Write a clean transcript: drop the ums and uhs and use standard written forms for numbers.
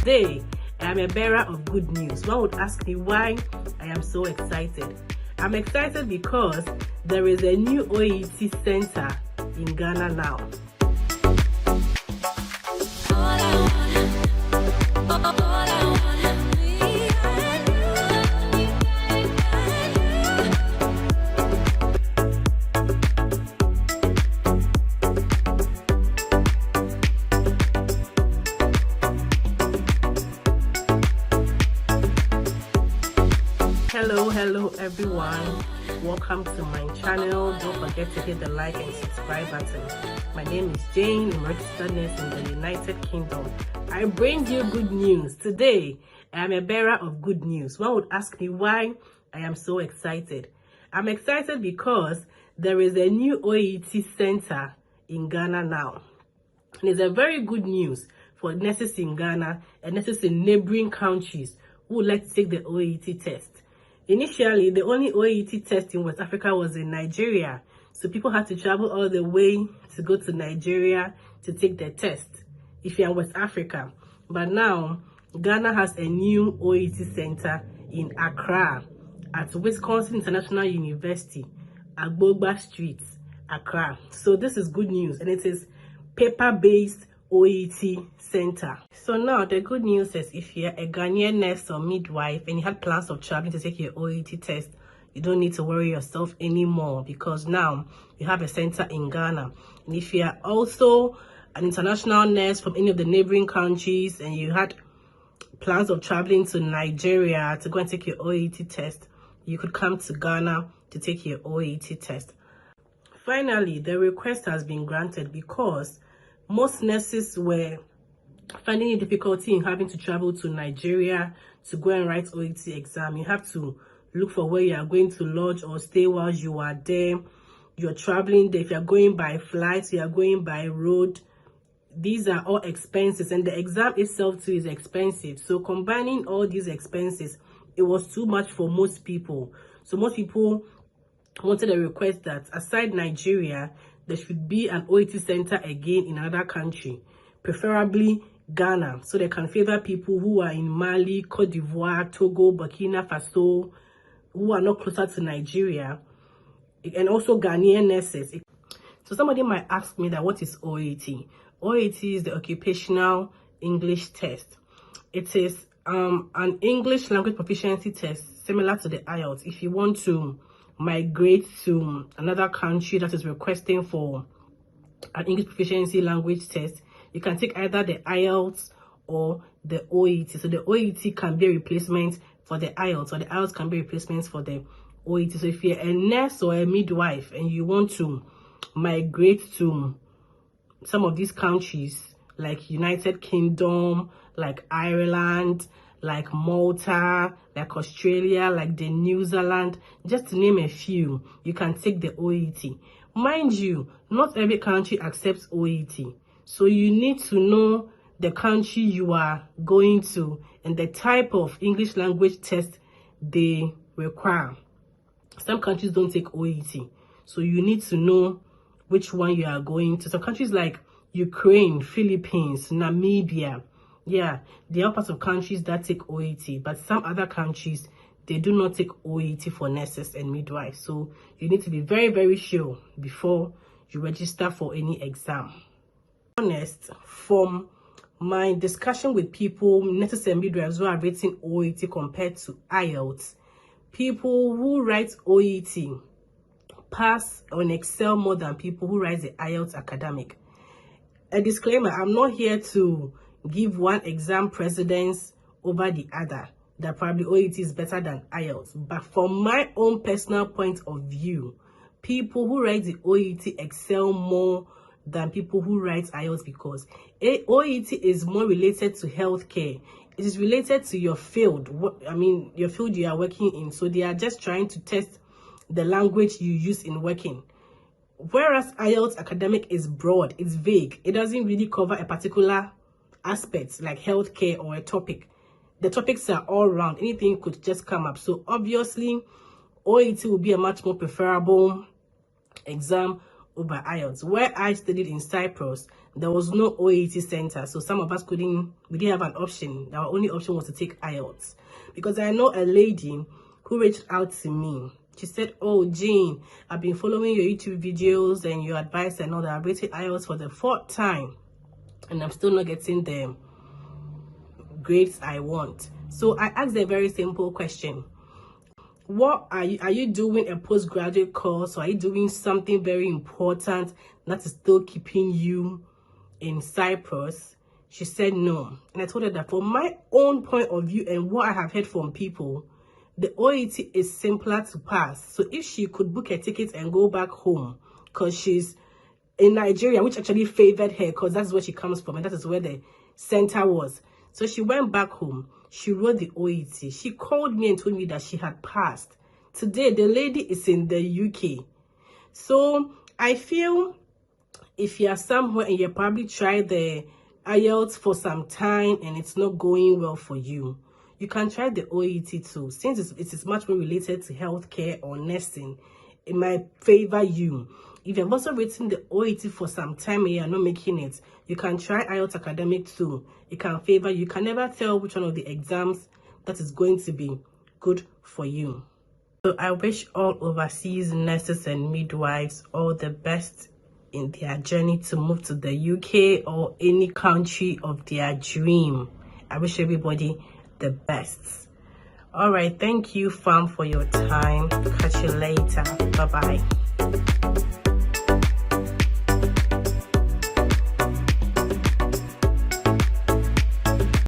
Today, I am a bearer of good news. One would ask me why I am so excited. I'm excited because there is a new OET Centre in Ghana now. Hello everyone, welcome to my channel. Don't forget to hit the like and subscribe button. My name is Jane. I'm a registered nurse in the United Kingdom. I bring you good news. Today, I am a bearer of good news. One would ask me why I am so excited. I'm excited because there is a new OET Centre in Ghana now. And it's a very good news for nurses in Ghana and nurses in neighboring countries who would like to take the OET test. Initially, the only OET test in West Africa was in Nigeria. So people had to travel all the way to go to Nigeria to take the test if you're in West Africa. But now, Ghana has a new OET Centre in Accra at Wisconsin International University, Agbogba Street, Accra. So this is good news, and it is paper-based OET Centre. So now the good news is if you're a Ghanaian nurse or midwife and you had plans of traveling to take your OET test, you don't need to worry yourself anymore because now you have a centre in Ghana. And if you're also an international nurse from any of the neighbouring countries and you had plans of traveling to Nigeria to go and take your OET test, you could come to Ghana to take your OET test. Finally, the request has been granted because most nurses were finding it difficulty in having to travel to Nigeria to go and write OET exam. You have to look for where you are going to lodge or stay while you are there. You're traveling there. If you're going by flight, you are going by road. These are all expenses, and the exam itself too is expensive. So combining all these expenses, it was too much for most people. So most people wanted a request that aside Nigeria, there should be an OET Centre again in another country, preferably Ghana, so they can favor people who are in Mali, Cote d'Ivoire, Togo, Burkina Faso, who are not closer to Nigeria, and also Ghanaian nurses. So somebody might ask me that what is OET? OET is the Occupational English Test. It is an English language proficiency test similar to the IELTS. If you want to migrate to another country that is requesting for an English proficiency language test, you can take either the IELTS or the OET. So the OET can be a replacement for the IELTS, or the IELTS can be a replacement for the OET. So if you're a nurse or a midwife and you want to migrate to some of these countries like United Kingdom, like Ireland, like Malta, like Australia, like the New Zealand, just to name a few, you can take the OET. Mind you, not every country accepts OET. So you need to know the country you are going to and the type of English language test they require. Some countries don't take OET. So you need to know which one you are going to. Some countries like Ukraine, Philippines, Namibia, yeah, there are parts of countries that take OET, but some other countries, they do not take OET for nurses and midwives. So you need to be very, very sure before you register for any exam. Honest, from my discussion with people, nurses and midwives who are rating OET compared to IELTS, people who write OET pass on excel more than people who write the IELTS academic. A disclaimer, I'm not here to give one exam precedence over the other, that probably OET is better than IELTS. But from my own personal point of view, people who write the OET excel more than people who write IELTS because OET is more related to healthcare. It is related to your field, your field you are working in. So they are just trying to test the language you use in working. Whereas IELTS academic is broad, it's vague. It doesn't really cover a particular aspect like healthcare or a topic. The topics are all round. Anything could just come up. So obviously, OET will be a much more preferable exam over IELTS. Where I studied in Cyprus, there was no OET Centre, so some of us we didn't have an option. Our only option was to take IELTS. Because I know a lady who reached out to me. She said, oh, Jane, I've been following your YouTube videos and your advice and all that. I've rated IELTS for the 4th time and I'm still not getting the grades I want. So I asked a very simple question. What are you doing a postgraduate course, or are you doing something very important that is still keeping you in Cyprus? She said no. And I told her that from my own point of view and what I have heard from people, the OET is simpler to pass. So if she could book a ticket and go back home, because she's in Nigeria, which actually favored her because that's where she comes from and that is where the center was. So she went back home. She wrote the OET. She called me and told me that she had passed. Today, the lady is in the UK. So I feel if you are somewhere and you probably tried the IELTS for some time and it's not going well for you, you can try the OET too. Since it is much more related to healthcare or nursing, it might favor you. If you've also written the OET for some time and you're not making it, you can try IELTS academic too. It can favor you. You can never tell which one of the exams that is going to be good for you. So I wish all overseas nurses and midwives all the best in their journey to move to the UK or any country of their dream. I wish everybody the best. All right, thank you, fam, for your time. Catch you later. Bye bye.